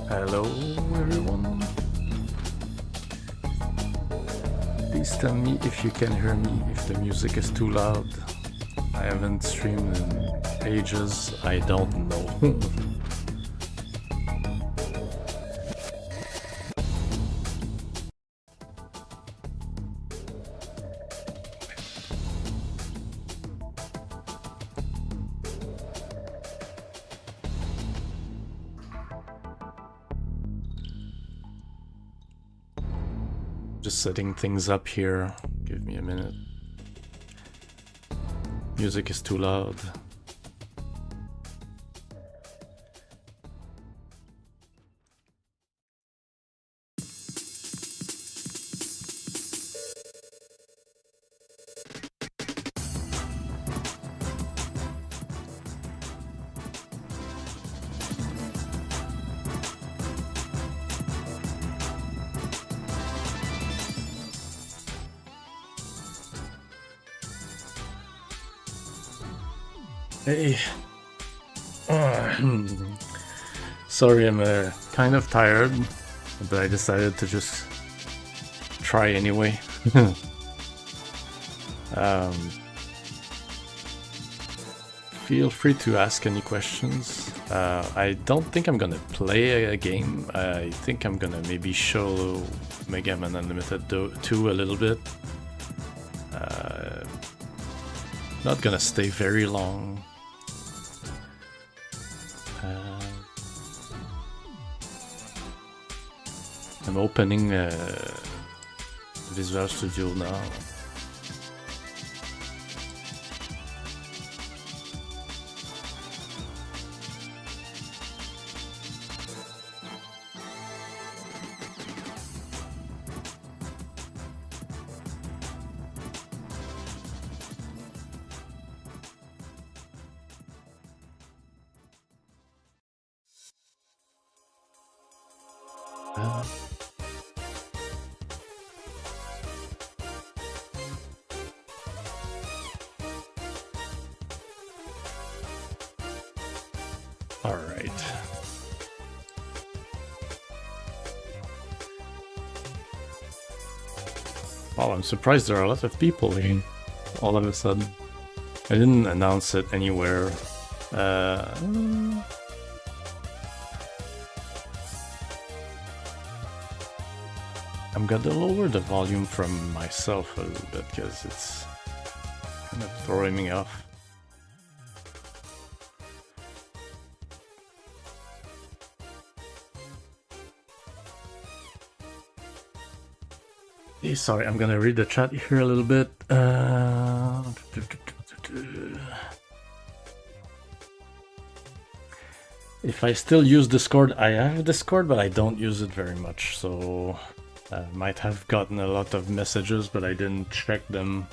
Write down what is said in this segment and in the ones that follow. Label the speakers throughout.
Speaker 1: Hello everyone. Please tell me if you can hear me, if the music is too loud. I haven't streamed in ages, I don't know. Just setting things up here. Give me a minute. Music is too loud. Hey. Sorry, I'm kind of tired, but I decided to just try anyway. Feel free to ask any questions. I don't think I'm gonna play a game. I think I'm gonna maybe show Mega Man Unlimited 2 a little bit. Not gonna stay very long. I'm opening Visual Studio now. All right. Wow, I'm surprised there are a lot of people here all of a sudden. I didn't announce it anywhere. I'm gonna lower the volume from myself a little bit because it's kind of throwing me off. Hey, sorry, I'm gonna read the chat here a little bit. If I still use Discord, I have Discord, but I don't use it very much, so I might have gotten a lot of messages, but I didn't check them.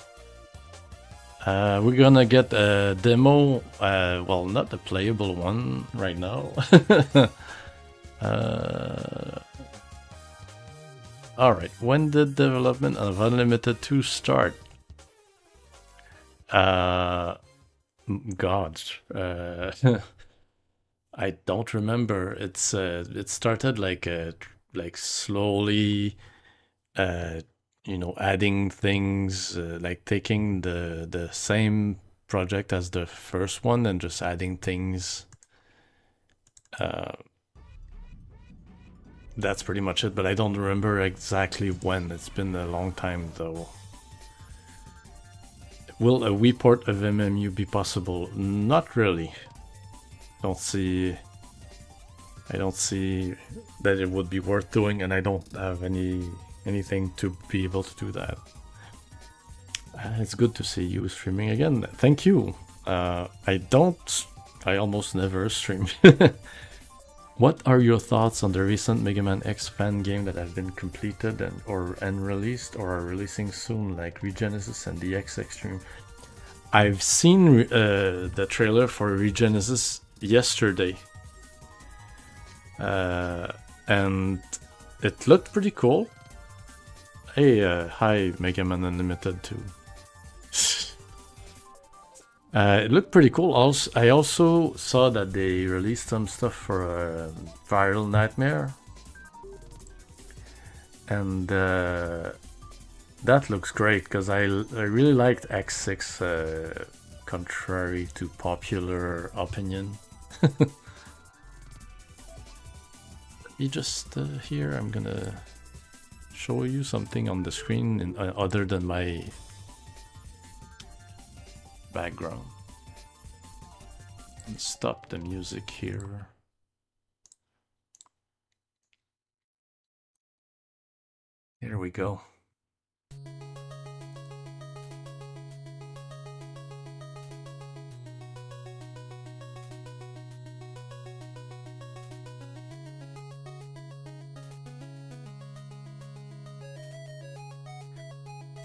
Speaker 1: We're gonna get a demo, well, not a playable one right now. Alright, when did development of Unlimited 2 start? God, I don't remember. It's it started like slowly, you know, adding things, like taking the same project as the first one and just adding things. That's pretty much it, but I don't remember exactly when. It's been a long time though. Will a Wii port of MMU be possible? Not really. I don't see that it would be worth doing, and I don't have anything to be able to do that. It's good to see you streaming again. Thank you. I almost never stream. What are your thoughts on the recent Mega Man X fan game that have been completed and released or are releasing soon, like Regenesis and the X Extreme? I've seen the trailer for Regenesis yesterday, and it looked pretty cool. Hey, hi Mega Man Unlimited too. It looked pretty cool. Also, I also saw that they released some stuff for Viral Nightmare, and that looks great because I really liked X6, contrary to popular opinion. Let me just here. I'm gonna show you something on the screen other than my background. And stop the music here. Here we go.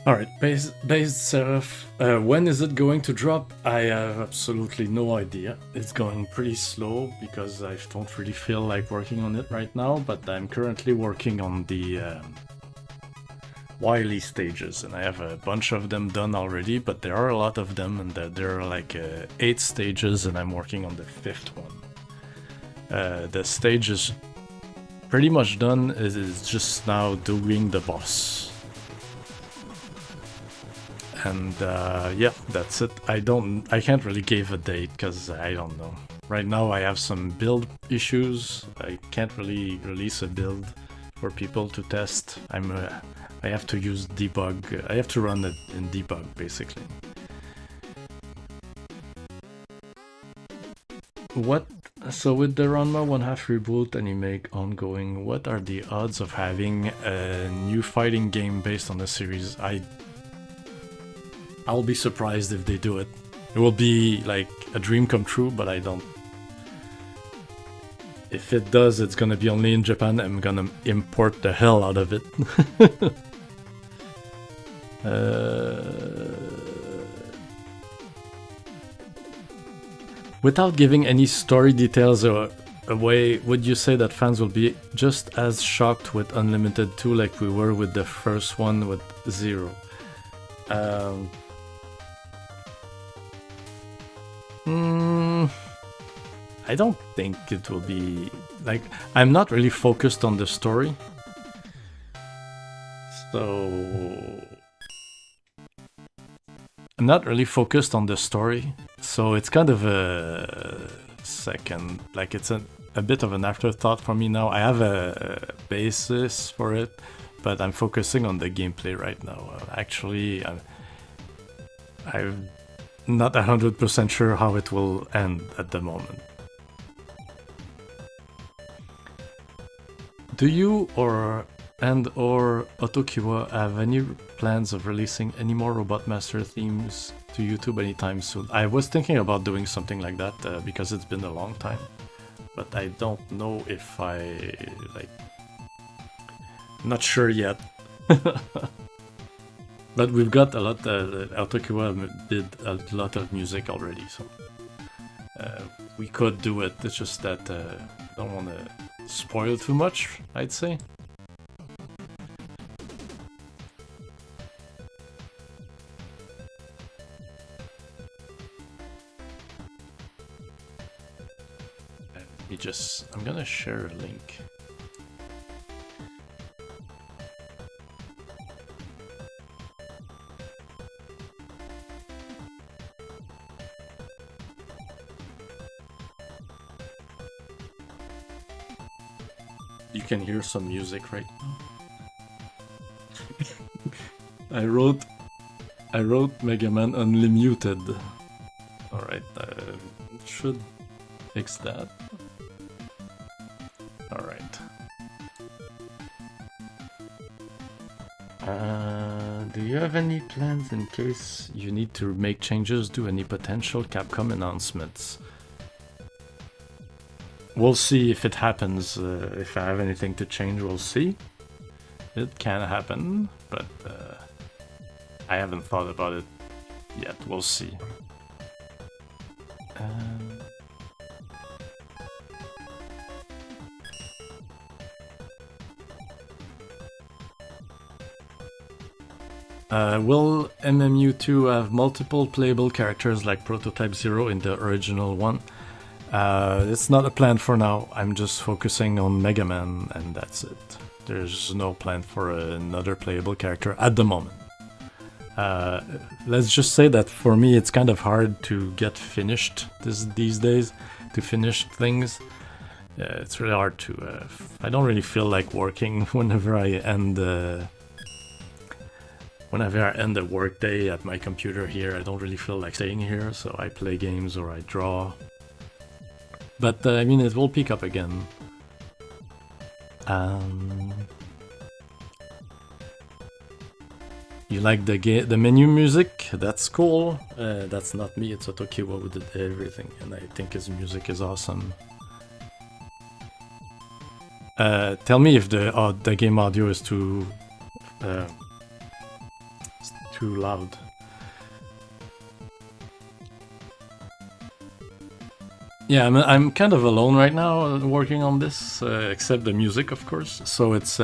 Speaker 1: Alright, Based Seraph, when is it going to drop? I have absolutely no idea. It's going pretty slow because I don't really feel like working on it right now, but I'm currently working on the Wily stages, and I have a bunch of them done already, but there are a lot of them, and there are like 8 stages, and I'm working on the 5th one. The stage is pretty much done, it is just now doing the boss. And yeah, that's it. I can't really give a date because I don't know. Right now I have some build issues. I can't really release a build for people to test. I have to use debug. I have to run it in debug basically. So with the Ranma 1/2 reboot and remake ongoing, what are the odds of having a new fighting game based on the series? I'll be surprised if they do it. It will be like a dream come true, but I don't. If it does, it's gonna be only in Japan. I'm gonna import the hell out of it. Without giving any story details away, would you say that fans will be just as shocked with Unlimited 2 like we were with the first one with Zero? I don't think it will be like, I'm not really focused on the story, so I'm not really focused on the story, so it's kind of a second, like it's a bit of an afterthought for me now. I have a basis for it, but I'm focusing on the gameplay right now. Actually, I'm not 100% sure how it will end at the moment. Do you or Otokiwa have any plans of releasing any more Robot Master themes to YouTube anytime soon? I was thinking about doing something like that because it's been a long time, but I don't know if not sure yet. But we've got a lot, Otokiwa did a lot of music already, so we could do it. It's just that I don't want to spoil too much, I'd say. I'm gonna share a link. You can hear some music right now. I wrote Mega Man Unlimited. Alright, should fix that. Alright. Do you have any plans in case you need to make changes to any potential Capcom announcements? We'll see if it happens. If I have anything to change, we'll see. It can happen, but I haven't thought about it yet. We'll see. Will MMU2 have multiple playable characters like Prototype 0 in the original one? It's not a plan for now. I'm just focusing on Mega Man and that's it. There's no plan for another playable character at the moment. Let's just say that for me it's kind of hard to get finished these days, to finish things. It's really hard to... I don't really feel like working whenever I end the work day at my computer here. I don't really feel like staying here, so I play games or I draw. But I mean, it will pick up again. You like the menu music? That's cool. That's not me, it's Otokiwa who did everything, and I think his music is awesome. Tell me if the game audio is too loud. Yeah, I'm kind of alone right now working on this, except the music, of course. So it's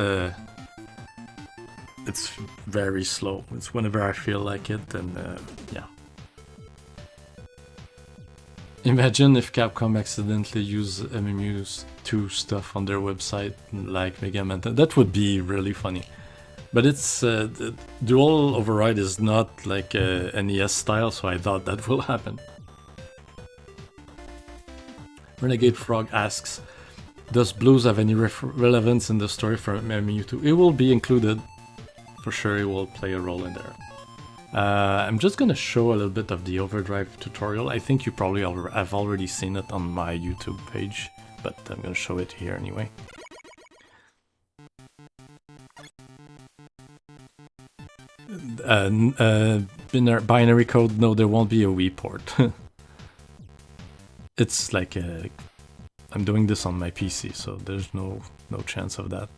Speaker 1: very slow. It's whenever I feel like it, and yeah. Imagine if Capcom accidentally used MMU's 2 stuff on their website, like Mega Man. That would be really funny. But it's the dual override is not like NES style, so I thought that will happen. Renegade Frog asks, does blues have any relevance in the story for MMU2? It will be included. For sure it will play a role in there. I'm just gonna show a little bit of the overdrive tutorial. I think you probably have already seen it on my YouTube page, but I'm gonna show it here anyway. Binary code, no, there won't be a Wii port. It's like I'm doing this on my PC, so there's no chance of that.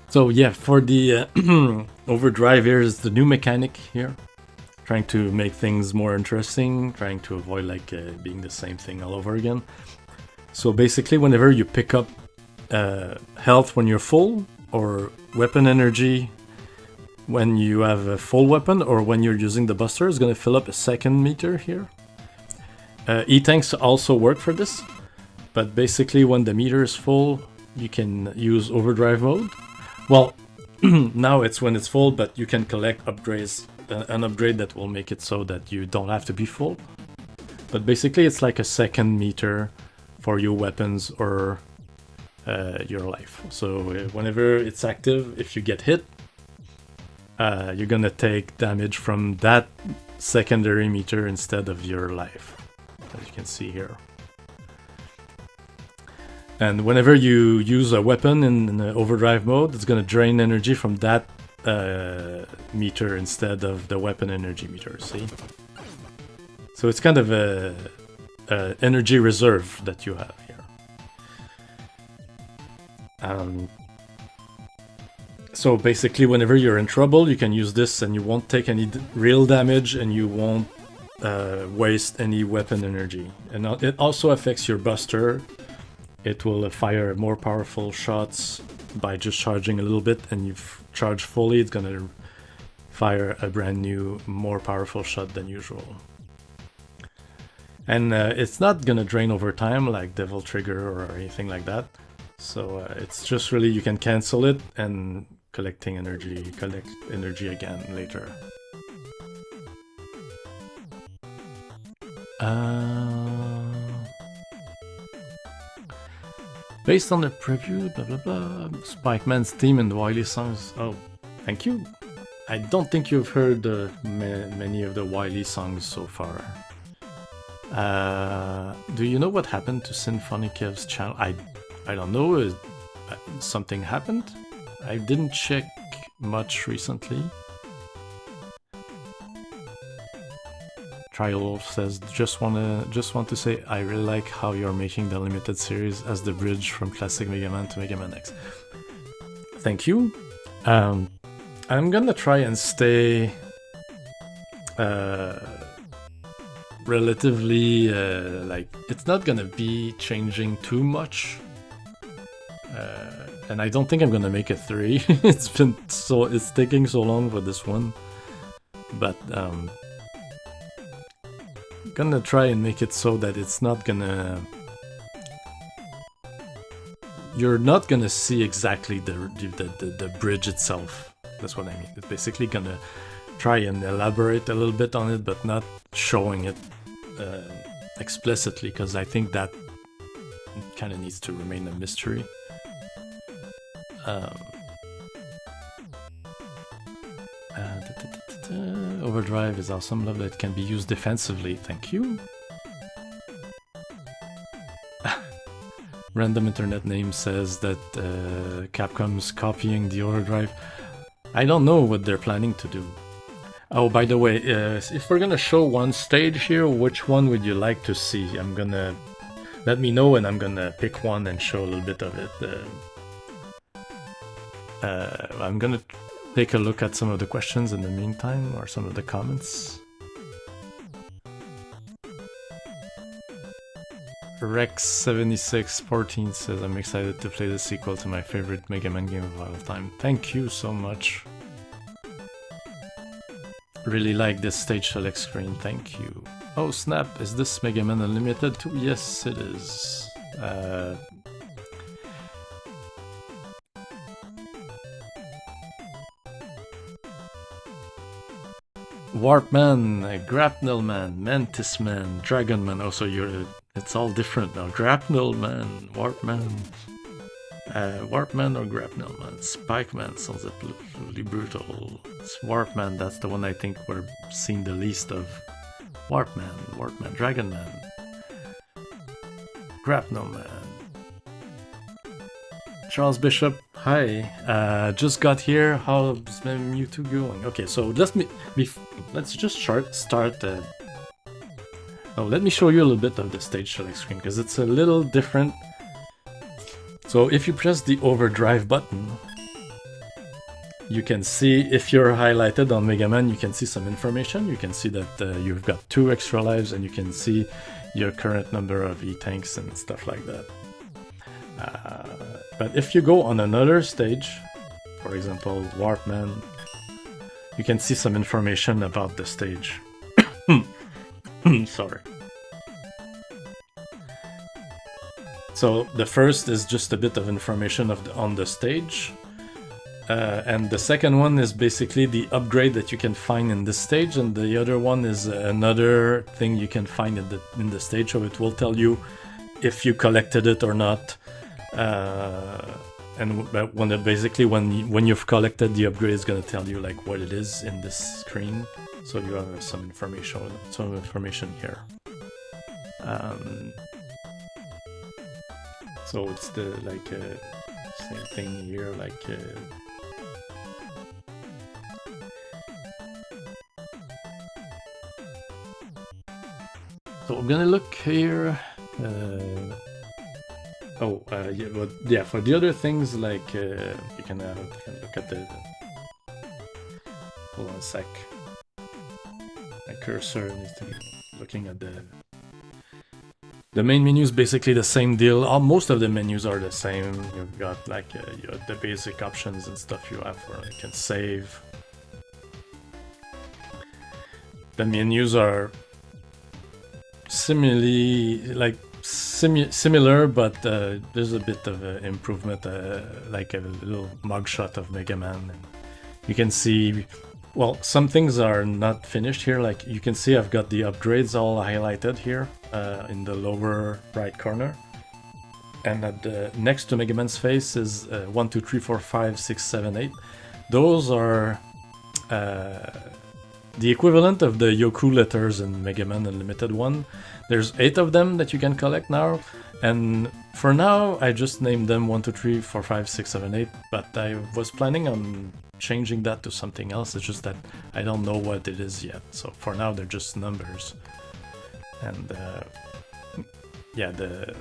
Speaker 1: So yeah, for the overdrive, here's the new mechanic here. Trying to make things more interesting, trying to avoid like being the same thing all over again. So basically, whenever you pick up health when you're full, or weapon energy when you have a full weapon, or when you're using the buster, it's gonna fill up a second meter here. E-tanks also work for this, but basically when the meter is full, you can use overdrive mode. Well, now it's when it's full, but you can collect upgrades, an upgrade that will make it so that you don't have to be full. But basically it's like a second meter for your weapons or your life. So whenever it's active, if you get hit, you're gonna take damage from that secondary meter instead of your life, as you can see here. And whenever you use a weapon in overdrive mode, it's gonna drain energy from that meter instead of the weapon energy meter, see? So it's kind of a energy reserve that you have here. So basically whenever you're in trouble, you can use this and you won't take any real damage and you won't waste any weapon energy. And it also affects your buster. It will fire more powerful shots by just charging a little bit, and you've charged fully, it's gonna fire a brand new, more powerful shot than usual. And it's not gonna drain over time like Devil Trigger or anything like that. So it's just really, you can cancel it and collect energy again later. Based on the preview, blah blah blah, Spikeman's theme and Wily songs. Oh, thank you. I don't think you've heard many of the Wily songs so far. Do you know what happened to Symphonic-Ev's channel? I don't know. Something happened? I didn't check much recently. Trial says, just want to say I really like how you're making the limited series as the bridge from classic Mega Man to Mega Man X. Thank you. I'm gonna try and stay relatively like, it's not gonna be changing too much And I don't think I'm gonna make a 3. It's taking so long for this one. But gonna try and make it so that it's not gonna... You're not gonna see exactly the bridge itself. That's what I mean. It's basically gonna try and elaborate a little bit on it, but not showing it explicitly, because I think that kind of needs to remain a mystery. Overdrive is awesome. Love that it can be used defensively. Thank you. Random internet name says that Capcom's copying the Overdrive. I don't know what they're planning to do. Oh, by the way, if we're gonna show one stage here, which one would you like to see? I'm gonna... Let me know and I'm gonna pick one and show a little bit of it. I'm gonna take a look at some of the questions in the meantime, or some of the comments. Rex7614 says, I'm excited to play the sequel to my favorite Mega Man game of all time. Thank you so much. Really like this stage select screen, thank you. Oh snap, is this Mega Man Unlimited too? Yes, it is. Warpman, Grapnel Man, Mantis Man, Dragon Man. Also, it's all different now. Grapnel Man, Warpman. Warpman or Grapnel Man. Spike Man sounds absolutely brutal. It's Warpman, that's the one I think we're seeing the least of. Warpman, Dragon Man. Grapnel Man. Charles Bishop, hi. Just got here. How's MMU 2 going? Okay, so let's just start. Let me show you a little bit of the stage select screen, because it's a little different. So if you press the overdrive button, you can see, if you're highlighted on Mega Man, you can see some information. You can see that you've got 2 extra lives, and you can see your current number of E-tanks and stuff like that. But if you go on another stage, for example, Warpman, you can see some information about the stage. Sorry. So the first is just a bit of information on the stage. And the second one is basically the upgrade that you can find in this stage, and the other one is another thing you can find in the stage, so it will tell you if you collected it or not. And when you've collected the upgrade, it's gonna tell you like what it is in this screen, so you have some information here. So it's the same thing here, like. So I'm gonna look here. Yeah, for the other things, like you can look at the. Hold on a sec. My cursor needs to be looking at the main menu is basically the same deal. Most of the menus are the same. You've got like the basic options and stuff you have where you can save. The menus are similar, but there's a bit of improvement, like a little mugshot of Mega Man. And you can see, well, some things are not finished here. Like you can see, I've got the upgrades all highlighted here in the lower right corner. And at next to Mega Man's face is 1, 2, 3, 4, 5, 6, 7, 8. Those are the equivalent of the Yoku letters in Mega Man Unlimited 1. There's 8 of them that you can collect now, and for now I just named them 1, 2, 3, 4, 5, 6, 7, 8, but I was planning on changing that to something else. It's just that I don't know what it is yet, so for now they're just numbers. And yeah, the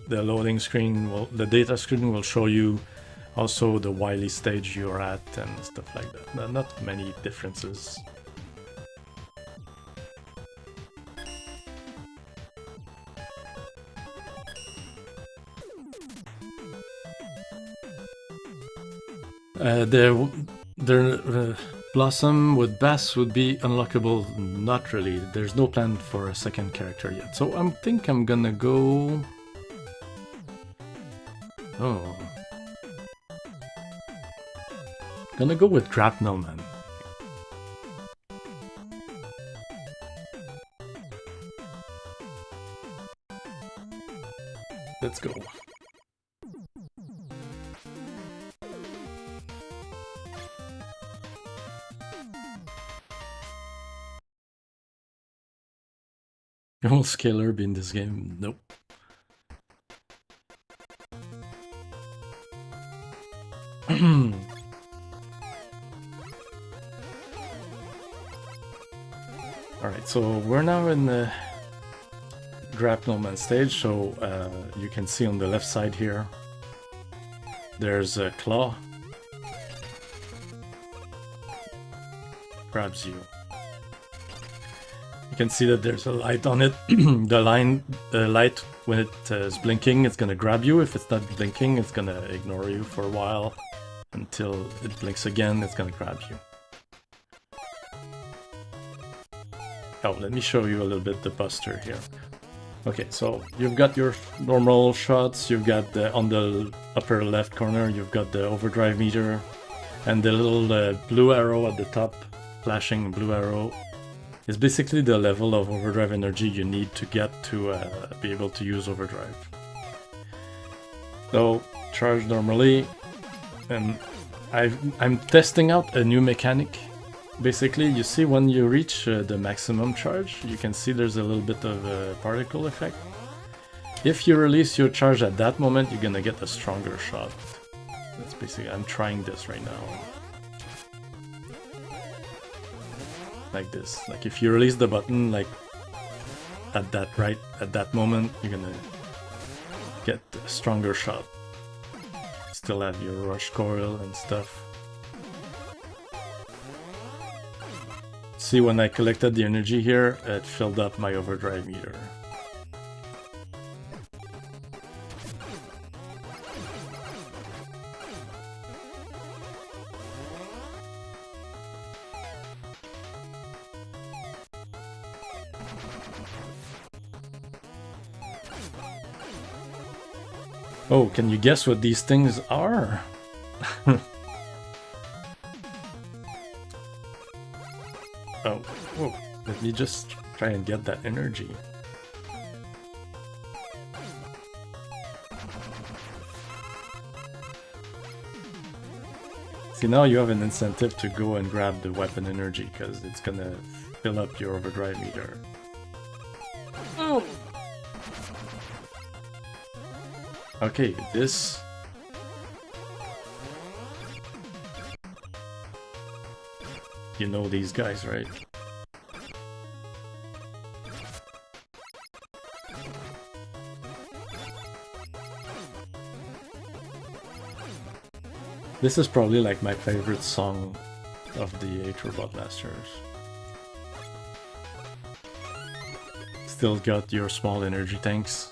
Speaker 1: loading screen, the data screen will show you also the Wily stage you're at and stuff like that. Not many differences. The Blossom with Bass would be unlockable. Not really. There's no plan for a second character yet. So I think I'm gonna go... Oh. Gonna go with Grapnel Man. Let's go. Will Scalar be in this game? Nope. Alright, so we're now in the Grapnel Man stage, so you can see on the left side here, there's a claw. Grabs you. You can see that there's a light on it. The light, when it is blinking, it's gonna grab you. If it's not blinking, it's gonna ignore you for a while. Until it blinks again, it's gonna grab you. Oh, let me show you a little bit the buster here. Okay, so you've got your normal shots, you've got on the upper left corner, you've got the overdrive meter, and the little blue arrow at the top, flashing blue arrow, is basically the level of overdrive energy you need to get to be able to use overdrive. So, charge normally, and I'm testing out a new mechanic. Basically, you see when you reach the maximum charge, you can see there's a little bit of a particle effect. If you release your charge at that moment, you're gonna get a stronger shot. That's basically, I'm trying this right now. Like this. Like if you release the button, like at that moment, you're gonna get a stronger shot. Still have your rush coil and stuff. See, when I collected the energy here, it filled up my overdrive meter. Oh, can you guess what these things are? Oh, whoa. Let me just try and get that energy. See, now you have an incentive to go and grab the weapon energy, because it's gonna fill up your overdrive meter. Oh! Okay, this... You know these guys, right? This is probably like my favorite song of the 8 Robot Masters. Still got your small energy tanks.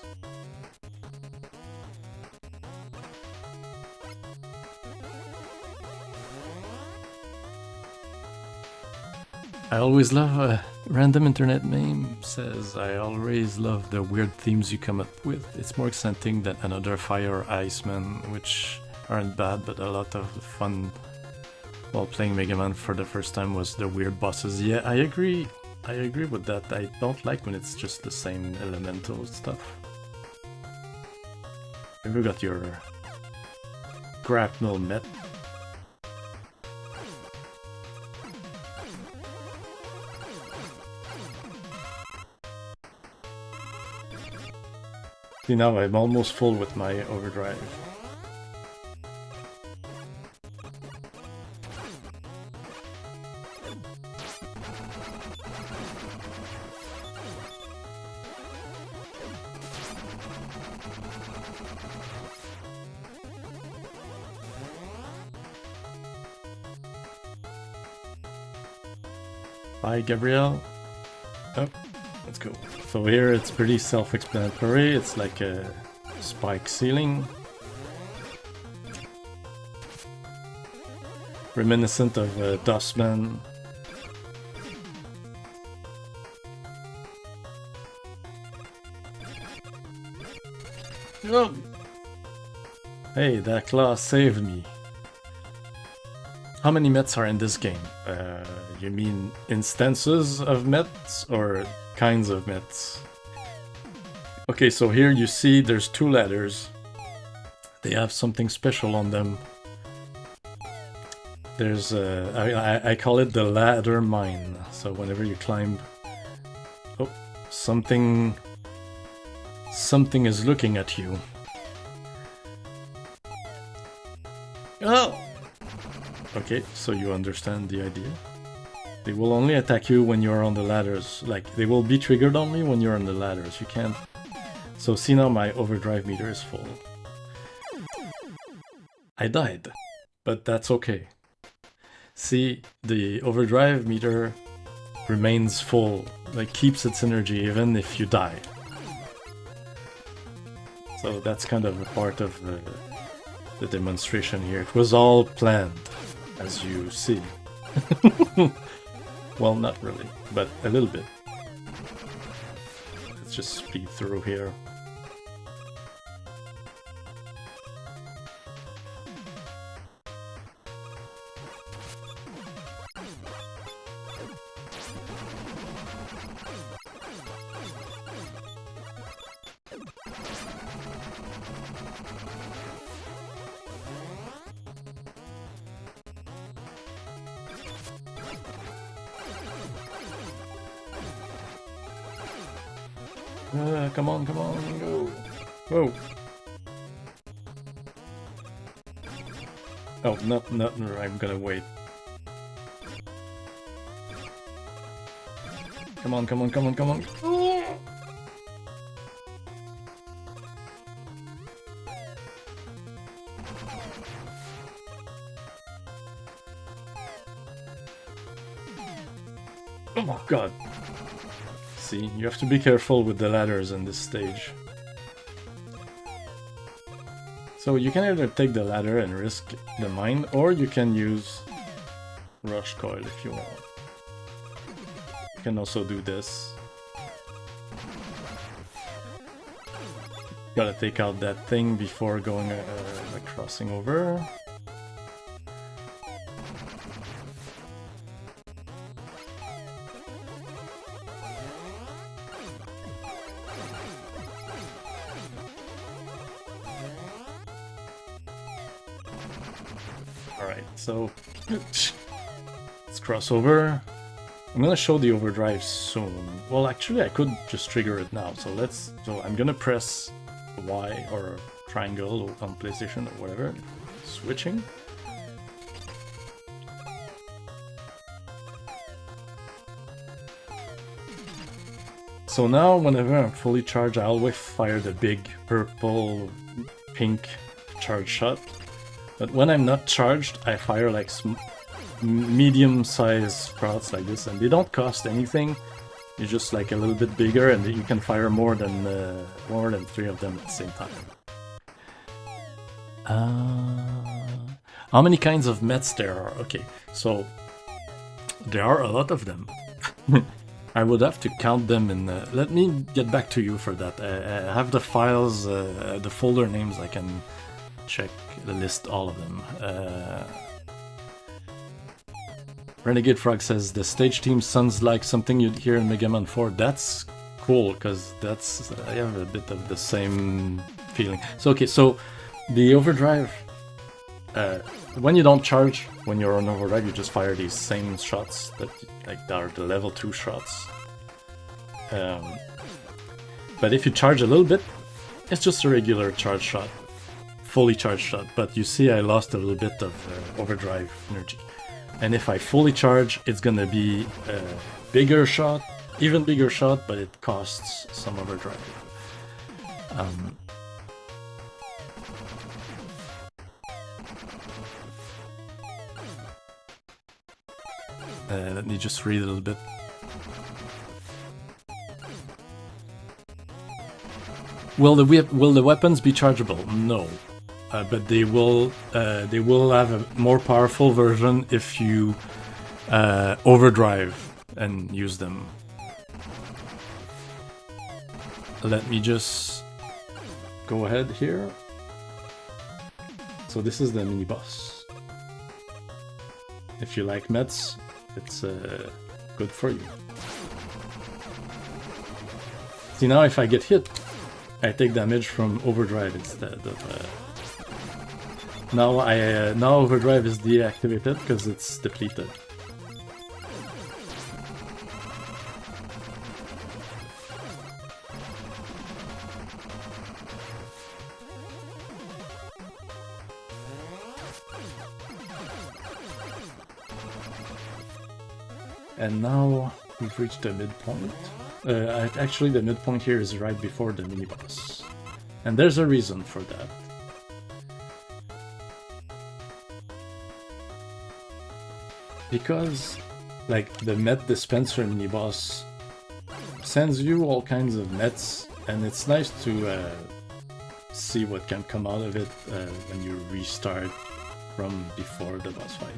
Speaker 1: I always love a random internet meme says, I always love the weird themes you come up with. It's more exciting than another Fire or Iceman, which aren't bad, but a lot of fun while playing Mega Man for the first time was the weird bosses. Yeah, I agree with that. I don't like when it's just the same elemental stuff. Have you got your grapnel met? See, now I'm almost full with my overdrive. Bye, Gabrielle. Oh, let's go. So here it's pretty self-explanatory. It's like a spike ceiling. reminiscent of Dustman. Oh. Hey, that claw saved me. How many mets are in this game? You mean instances of mets or kinds of mets? Okay, so here you see there's 2 ladders. They have something special on them. There's I call it the ladder mine. So whenever you climb, oh, something is looking at you. Oh. Okay, so you understand the idea. They will only attack you when you're on the ladders. Like, they will be triggered only when you're on the ladders. You can't. So see, now my overdrive meter is full. I died, but that's okay. See, the overdrive meter remains full, like keeps its energy even if you die. So that's kind of a part of the demonstration here. It was all planned, as you see. Well, not really, but a little bit. Let's just speed through here. Come on, go. Whoa. Oh, not, I'm gonna wait. Come on. Oh god. See, you have to be careful with the ladders in this stage. So you can either take the ladder and risk the mine, or you can use Rush Coil if you want. You can also do this. Gotta take out that thing before going like crossing over. So let's cross over. I'm gonna show the overdrive soon. Well, actually, I could just trigger it now. So I'm gonna press Y or triangle on PlayStation or whatever. Switching. So now, whenever I'm fully charged, I always fire the big purple, pink charge shot. But when I'm not charged, I fire like medium-sized sprouts like this, and they don't cost anything. You're just like a little bit bigger, and you can fire more than 3 of them at the same time. How many kinds of mets there are? Okay, so there are a lot of them. I would have to count them, and let me get back to you for that. I have the files, the folder names. I can check the list, all of them. Renegade Frog says the stage theme sounds like something you'd hear in Mega Man 4. That's cool, because I have a bit of the same feeling. So okay, so the overdrive, when you don't charge, when you're on overdrive, you just fire these same shots that are the level 2 shots. But if you charge a little bit, it's just a regular charge shot. Fully charged shot, but you see I lost a little bit of overdrive energy. And if I fully charge, it's gonna be a bigger shot, even bigger shot, but it costs some overdrive. Let me just read a little bit. Will the weapons be chargeable? No. but they will have a more powerful version if you overdrive and use them. Let me just go ahead here. So this is the mini boss. If you like mets, it's good for you. See, now if I get hit, I take damage from overdrive instead of... Now overdrive is deactivated because it's depleted. And now we've reached the midpoint. Actually, the midpoint here is right before the mini-boss. And there's a reason for that. Because, like, the Met Dispenser mini-boss sends you all kinds of mets, and it's nice to see what can come out of it when you restart from before the boss fight.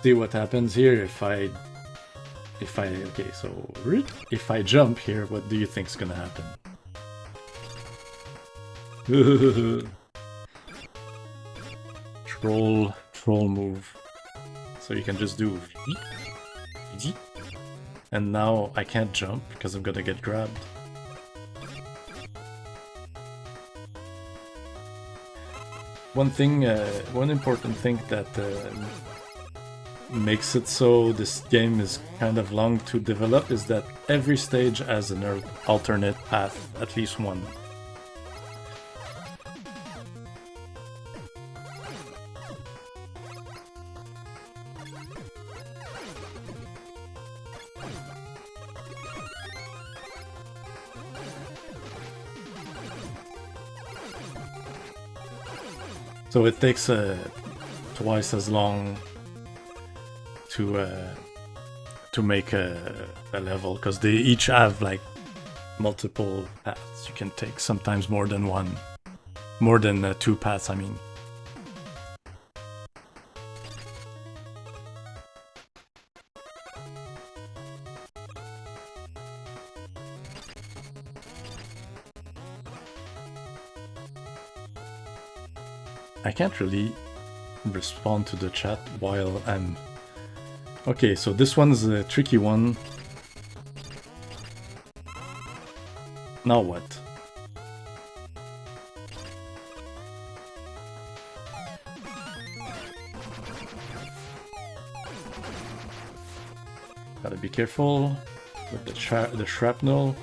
Speaker 1: See what happens here if I okay, so if I jump here, what do you think's gonna happen? Troll move. So you can just do and now I can't jump because I'm gonna get grabbed. One important thing that makes it so this game is kind of long to develop is that every stage has an alternate path, at least one. So it takes twice as long to make a level, because they each have like multiple paths you can take, sometimes more than one. More than 2 paths, I mean. I can't really respond to the chat while I'm... Okay, so this one's a tricky one. Now what? Gotta be careful with the shrapnel.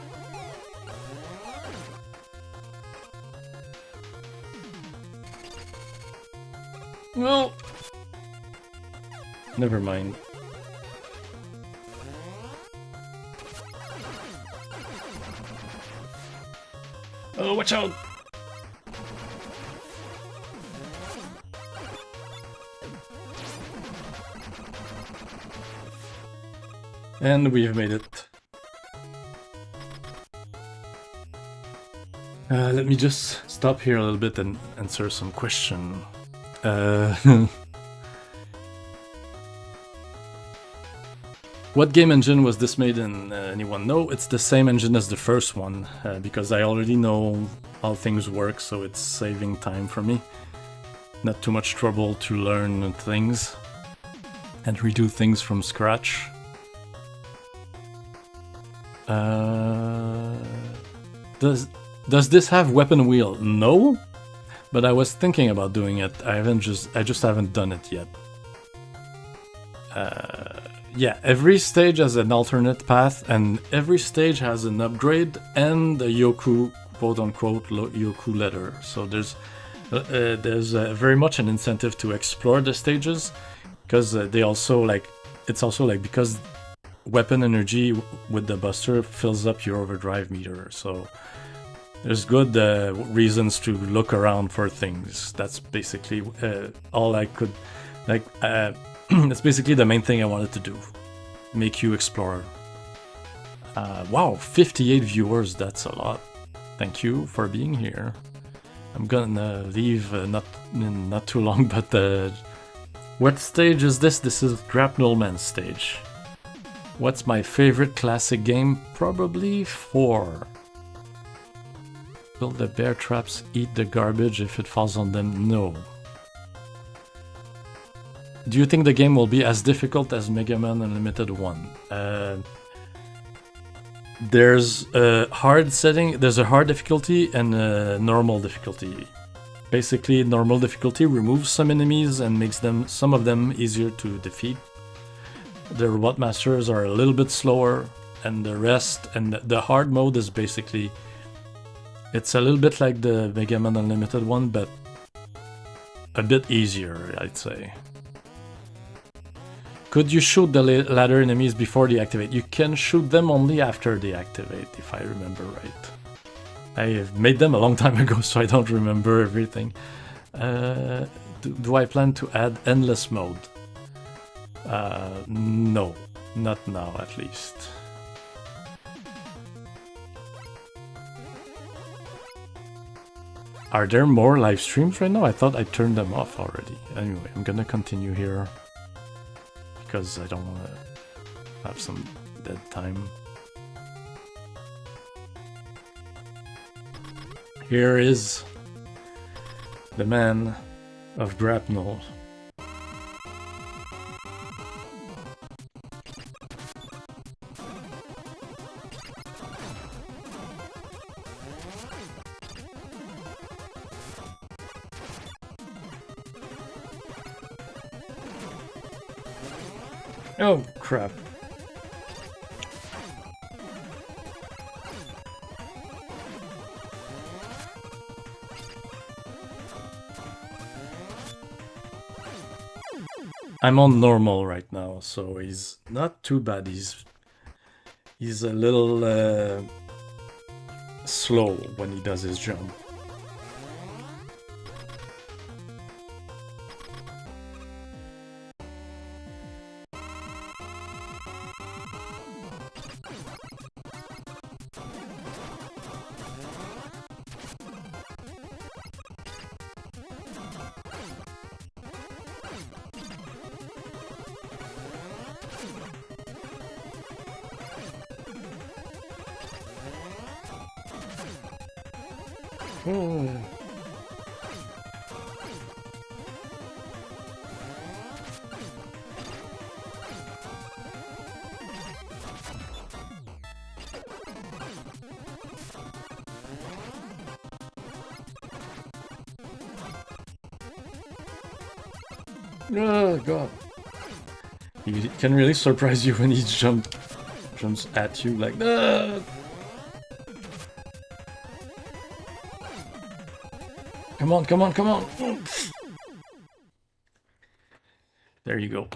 Speaker 1: Well, never mind. Oh, watch out! And we've made it. Let me just stop here a little bit and answer some question. What game engine was this made in? Anyone know? It's the same engine as the first one, because I already know how things work, so it's saving time for me. Not too much trouble to learn things and redo things from scratch. Does this have weapon wheel? No, but I was thinking about doing it. I just haven't done it yet. Yeah, every stage has an alternate path, and every stage has an upgrade and a Yoku, quote-unquote, Yoku letter. So there's very much an incentive to explore the stages, because they also like, it's also like, because weapon energy with the buster fills up your overdrive meter. So there's good reasons to look around for things. That's basically all I could, like, that's basically the main thing I wanted to do. Make you explore. Wow, 58 viewers, that's a lot. Thank you for being here. I'm gonna leave not too long, but what stage is this? This is Grapnel Man stage. What's my favorite classic game? Probably 4. Will the bear traps eat the garbage if it falls on them? No. Do you think the game will be as difficult as Mega Man Unlimited 1? There's a hard setting, there's a hard difficulty and a normal difficulty. Basically, normal difficulty removes some enemies and makes some of them easier to defeat. The Robot Masters are a little bit slower, and the rest, and the hard mode is basically, it's a little bit like the Mega Man Unlimited one, but a bit easier, I'd say. Could you shoot the ladder enemies before they activate? You can shoot them only after they activate, if I remember right. I made them a long time ago, so I don't remember everything. Do I plan to add endless mode? No, not now at least. Are there more live streams right now? I thought I turned them off already. Anyway, I'm gonna continue here because I don't want to have some dead time. Here is the man of Grapnel. Oh, crap. I'm on normal right now, so he's not too bad. He's a little slow when he does his jump. Oh god. He can really surprise you when he jumps at you like that. Come on, come on, come on. There you go.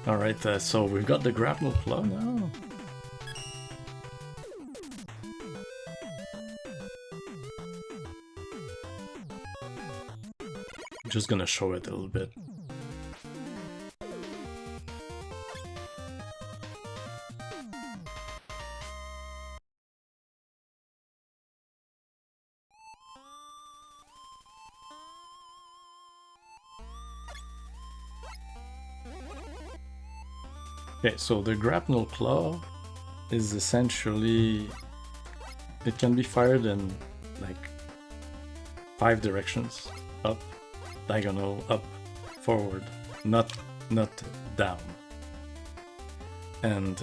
Speaker 1: Alright, so we've got the grapnel claw now. I'm just gonna show it a little bit. Okay, so the grapnel claw is essentially, it can be fired in like 5 directions: up, diagonal, up, forward, not down. And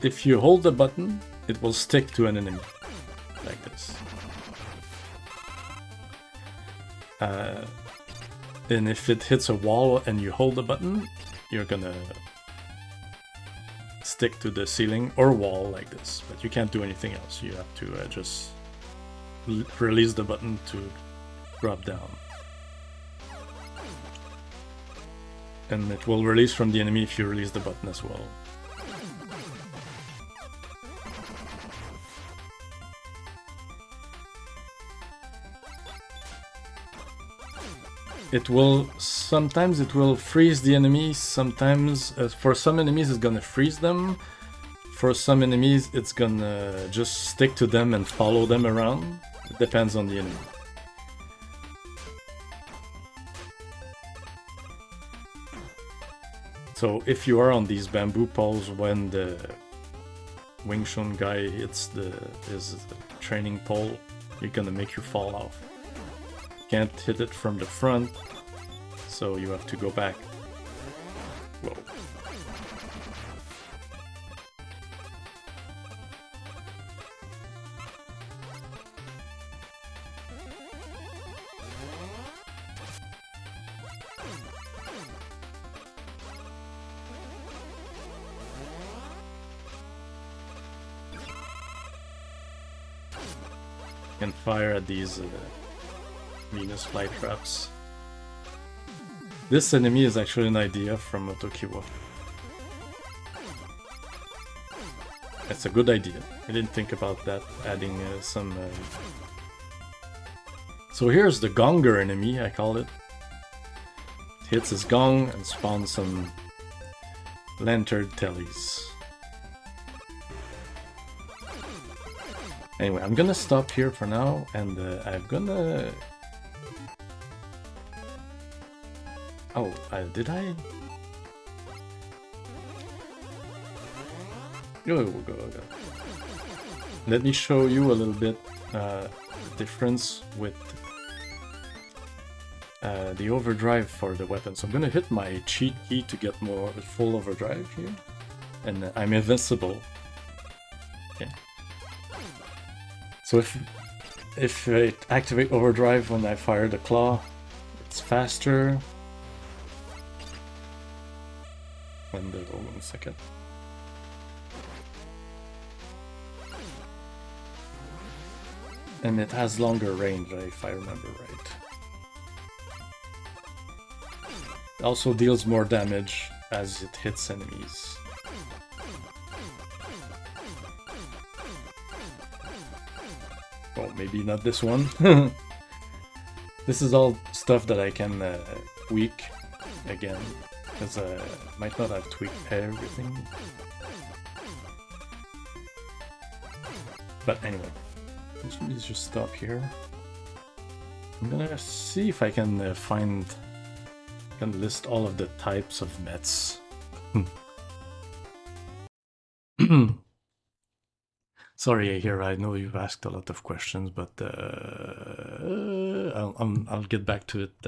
Speaker 1: if you hold the button, it will stick to an enemy like this. And if it hits a wall and you hold the button, you're gonna stick to the ceiling or wall like this, but you can't do anything else. You have to just release the button to drop down. And it will release from the enemy if you release the button as well. It will, sometimes it will freeze the enemy, sometimes, for some enemies it's gonna freeze them, for some enemies it's gonna just stick to them and follow them around. It depends on the enemy. So if you are on these bamboo poles when the Wing Chun guy hits his training pole, you're gonna make you fall off. Can't hit it from the front, so you have to go back. Whoa. Can fire at these Venus fly traps. This enemy is actually an idea from Otokiwa. It's a good idea. I didn't think about that, adding some... So here's the gonger enemy, I call it. It hits his gong and spawns some lantern tellies. Anyway, I'm gonna stop here for now, and I'm gonna... Oh, did I? Go. Let me show you a little bit the difference with the overdrive for the weapon. So I'm gonna hit my cheat key to get more full overdrive here, and I'm invincible. Okay. So if I activate overdrive when I fire the claw, it's faster. And hold on a second. And it has longer range, if I remember right. It also deals more damage as it hits enemies. Well, maybe not this one. This is all stuff that I can tweak again, because I might not have tweaked everything. But anyway, let's just stop here. I'm gonna see if I can list all of the types of nets. Sorry, here I know you've asked a lot of questions, but I'll get back to it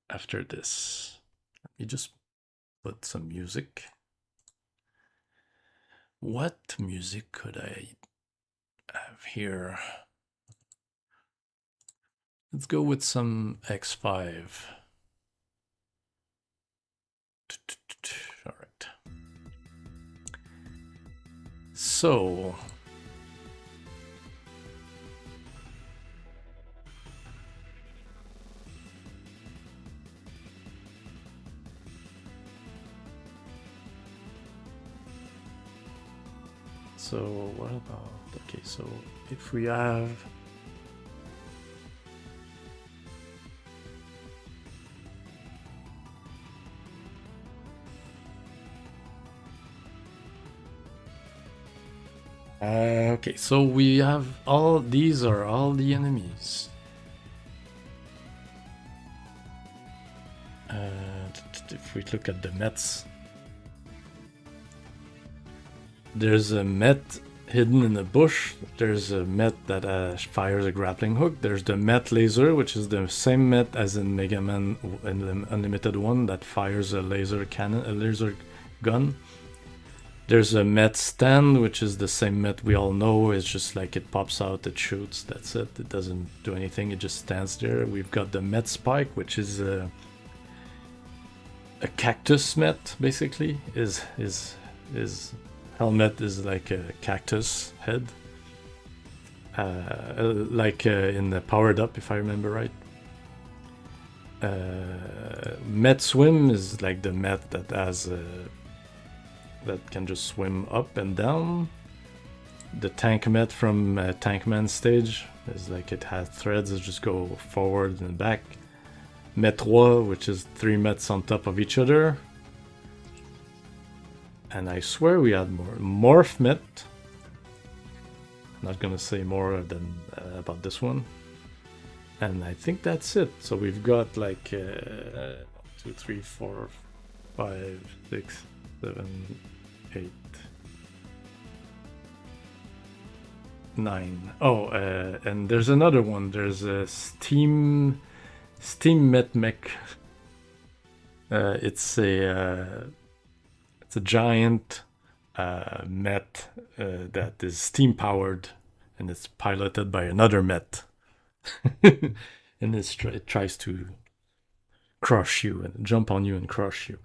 Speaker 1: after this. Let me just put some music. What music could I have here? Let's go with some X5. All right. So what about, okay, so if we have okay, so we have all these are all the enemies. if we look at the Mets, there's a Met hidden in a bush. There's a Met that fires a grappling hook. There's the Met laser, which is the same Met as in Mega Man in the Unlimited one that fires a laser cannon, a laser gun. There's a Met stand, which is the same Met we all know. It's just like it pops out, it shoots, that's it. It doesn't do anything, it just stands there. We've got the Met spike, which is a cactus Met, basically. His helmet is like a cactus head. Like in the Powered Up, if I remember right. Met swim is like the Met that has that can just swim up and down. The tank Met from Tankman stage is like it has threads that just go forward and back. Met 3, which is 3 Mets on top of each other. And I swear we had more. Morph Met. I'm not gonna say more than about this one. And I think that's it. So we've got like 2, 3, 4, 5, 6, 7, 8, 9. Oh, and there's another one. There's a Steam Met Mech. It's a giant Met that is steam powered, and it's piloted by another Met. And it tries to crush you and jump on you and crush you.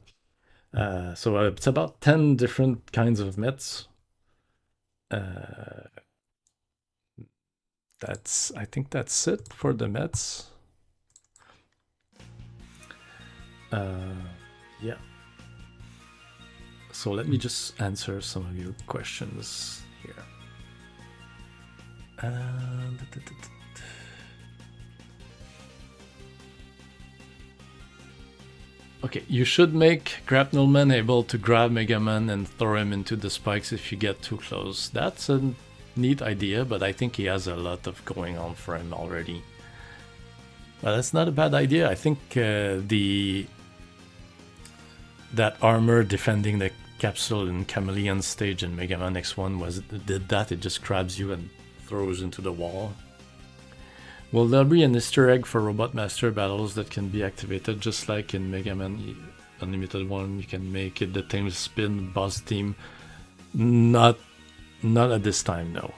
Speaker 1: So it's about 10 different kinds of Mets. I think that's it for the Mets. Yeah. So let me just answer some of your questions here. Okay, you should make Grapnel Man able to grab Mega Man and throw him into the spikes if you get too close. That's a neat idea, but I think he has a lot of going on for him already. But that's not a bad idea. I think that armor defending the capsule in Chameleon stage in Mega Man X1 did that. It just grabs you and throws into the wall. Will there be an Easter egg for Robot Master battles that can be activated just like in Mega Man Unlimited 1? You can make it the Tail Spin boss team. Not at this time, no.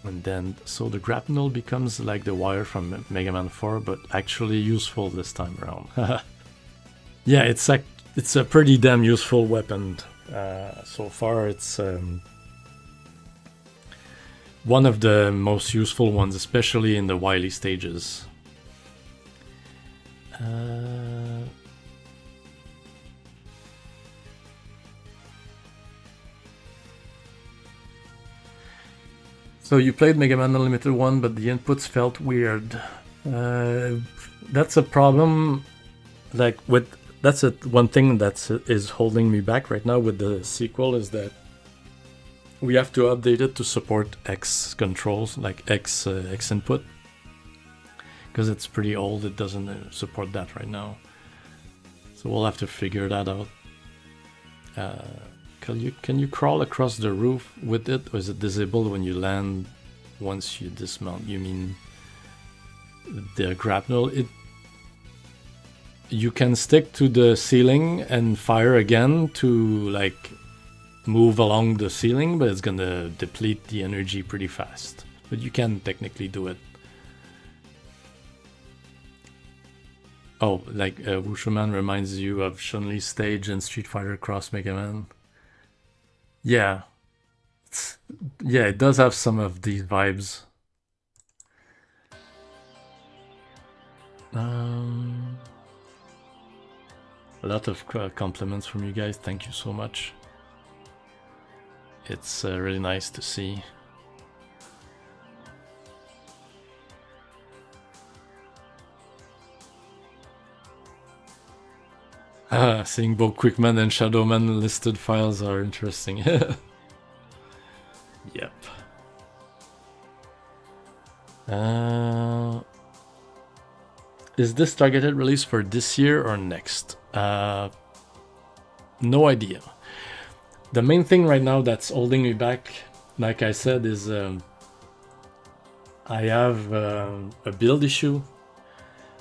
Speaker 1: And then, so the grapnel becomes like the wire from Mega Man 4, but actually useful this time around. Yeah, it's a pretty damn useful weapon. So far, it's one of the most useful ones, especially in the Wily stages. So you played Mega Man Unlimited 1, but the inputs felt weird. That's a problem. Like one thing that is holding me back right now with the sequel is that we have to update it to support X controls, like X input, because it's pretty old. It doesn't support that right now. So we'll have to figure that out. Can you crawl across the roof with it, or is it disabled when you land once you dismount? You mean the grapnel? You can stick to the ceiling and fire again to like move along the ceiling, but it's gonna deplete the energy pretty fast. But you can technically do it. Oh, like Wushu Man reminds you of Chun-Li's stage in Street Fighter Cross Mega Man. Yeah. Yeah, it does have some of these vibes. A lot of compliments from you guys. Thank you so much. It's really nice to see. Seeing both Quickman and Shadowman listed files are interesting. Yep. Is this targeted release for this year or next? No idea. The main thing right now that's holding me back, like I said, is I have a build issue.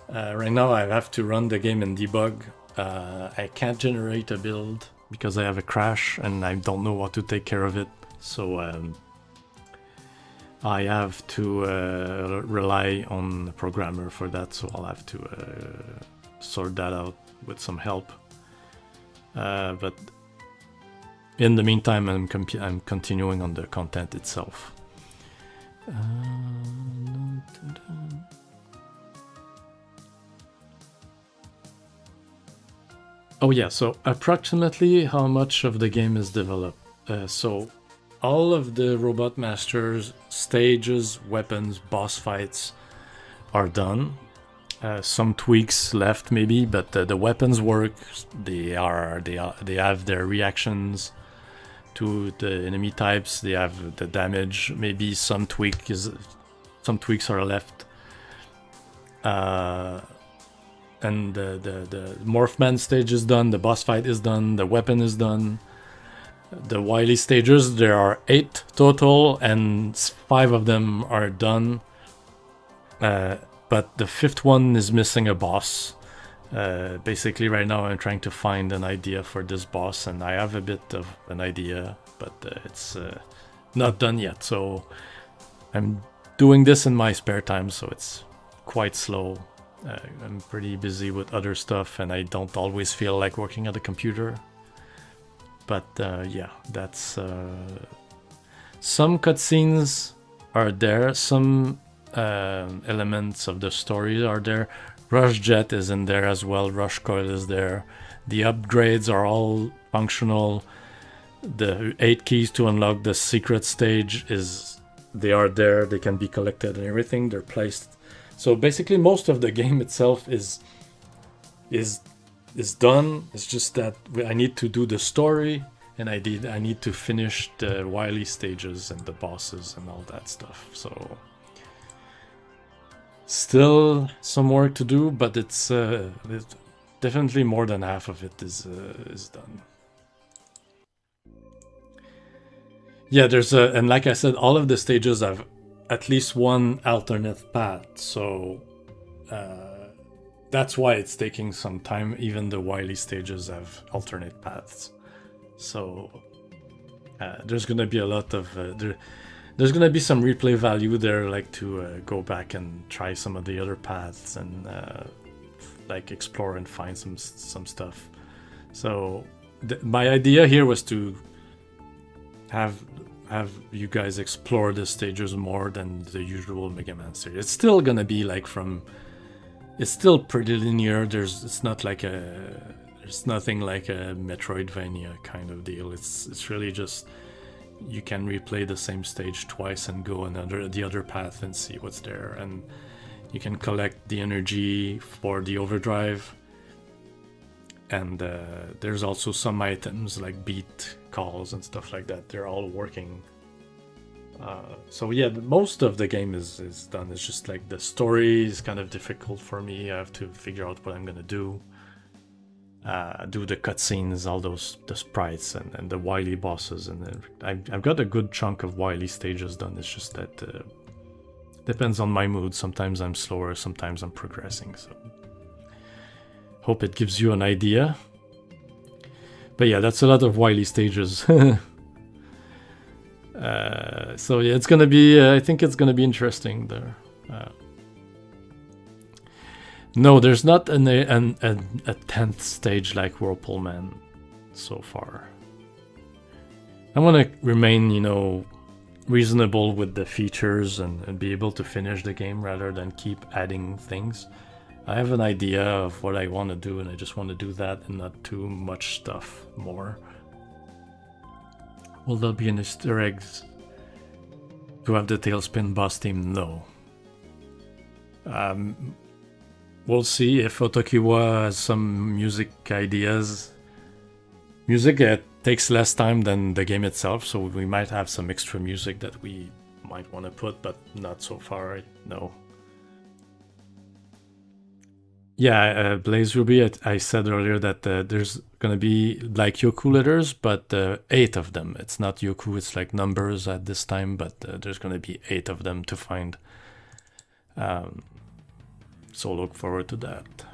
Speaker 1: Right now I have to run the game and debug. I can't generate a build because I have a crash and I don't know how to take care of it. So I have to rely on the programmer for that. So I'll have to sort that out with some help. But in the meantime, I'm continuing on the content itself. Oh yeah, so approximately how much of the game is developed? So all of the Robot Masters stages, weapons, boss fights are done. Some tweaks left maybe, but the weapons work. They have their reactions to the enemy types. They have the damage. Maybe some tweaks are left. And the Morphman stage is done, the boss fight is done, the weapon is done. The Wily stages, there are 8 total, and 5 of them are done. But the 5th one is missing a boss. Basically right now I'm trying to find an idea for this boss, and I have a bit of an idea, but it's not done yet. So I'm doing this in my spare time, so it's quite slow. I'm pretty busy with other stuff and I don't always feel like working at the computer. But yeah, that's... some cutscenes are there, some elements of the story are there. Rush Jet is in there as well, Rush Coil is there. The upgrades are all functional. The 8 keys to unlock the secret stage they are there, they can be collected and everything, they're placed. So basically most of the game itself is done. It's just that I need to do the story and I need to finish the Wily stages and the bosses and all that stuff. So still some work to do, but it's definitely more than half of it is done. Yeah, and like I said, all of the stages have at least one alternate path, so that's why it's taking some time. Even the Wily stages have alternate paths, so there's gonna be a lot of there's gonna be some replay value there, like to go back and try some of the other paths and like explore and find some stuff. So my idea here was to have you guys explore the stages more than the usual Mega Man series. It's still gonna be like it's still pretty linear. There's nothing like a Metroidvania kind of deal. It's really just you can replay the same stage twice and go the other path and see what's there, and you can collect the energy for the overdrive. And there's also some items like beat calls and stuff like that. They're all working. So yeah, most of the game is done. It's just like the story is kind of difficult for me. I have to figure out what I'm gonna do. Do the cutscenes, all the sprites and the Wily bosses. And I've got a good chunk of Wily stages done. It's just that depends on my mood. Sometimes I'm slower, sometimes I'm progressing. So hope it gives you an idea. But yeah, that's a lot of Wily stages. So yeah, it's gonna be. I think it's gonna be interesting there. No, there's not a 10th stage like Whirlpool Man so far. I want to remain, reasonable with the features and be able to finish the game rather than keep adding things. I have an idea of what I want to do, and I just want to do that and not too much stuff more. Will there be an Easter eggs to have the Tailspin boss team? No. We'll see if Otokiwa has some music ideas. Music takes less time than the game itself, so we might have some extra music that we might want to put, but not so far, no. Yeah, Blaze Ruby, I said earlier that there's gonna be like Yoku letters, but 8 of them. It's not Yoku, it's like numbers at this time, but there's gonna be 8 of them to find. So look forward to that.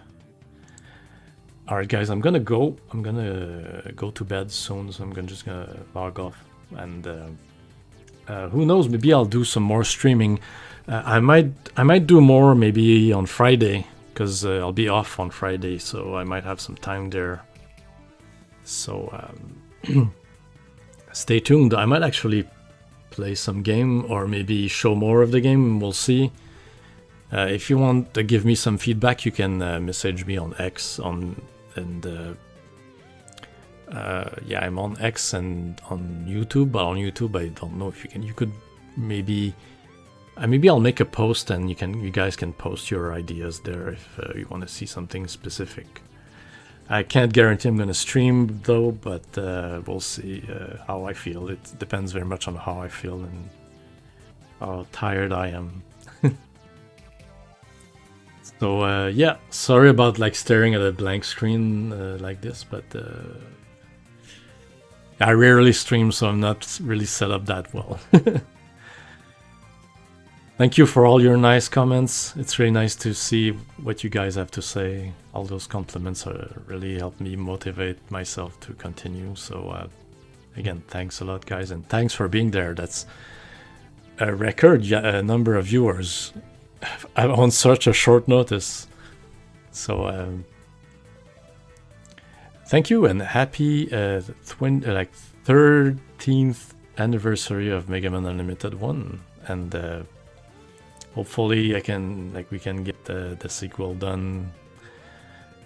Speaker 1: Alright guys, I'm gonna go to bed soon, so I'm just gonna log off, and who knows, maybe I'll do some more streaming. I might do more maybe on Friday, because I'll be off on Friday, so I might have some time there. So stay tuned. I might actually play some game, or maybe show more of the game, we'll see. If you want to give me some feedback, you can message me on X, yeah, I'm on X and on YouTube, but on YouTube I don't know if you could maybe I'll make a post, and you guys can post your ideas there if you want to see something specific. I can't guarantee I'm going to stream though, but we'll see how I feel. It depends very much on how I feel and how tired I am. So yeah, sorry about like staring at a blank screen like this, but I rarely stream, so I'm not really set up that well. Thank you for all your nice comments. It's really nice to see what you guys have to say. All those compliments really help me motivate myself to continue. So again, thanks a lot, guys, and thanks for being there. That's a record number of viewers on such a short notice. So thank you, and happy 13th anniversary of Mega Man Unlimited 1, and hopefully we can get the sequel done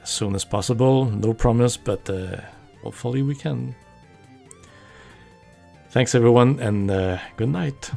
Speaker 1: as soon as possible. No promise, but hopefully we can. Thanks everyone, and good night.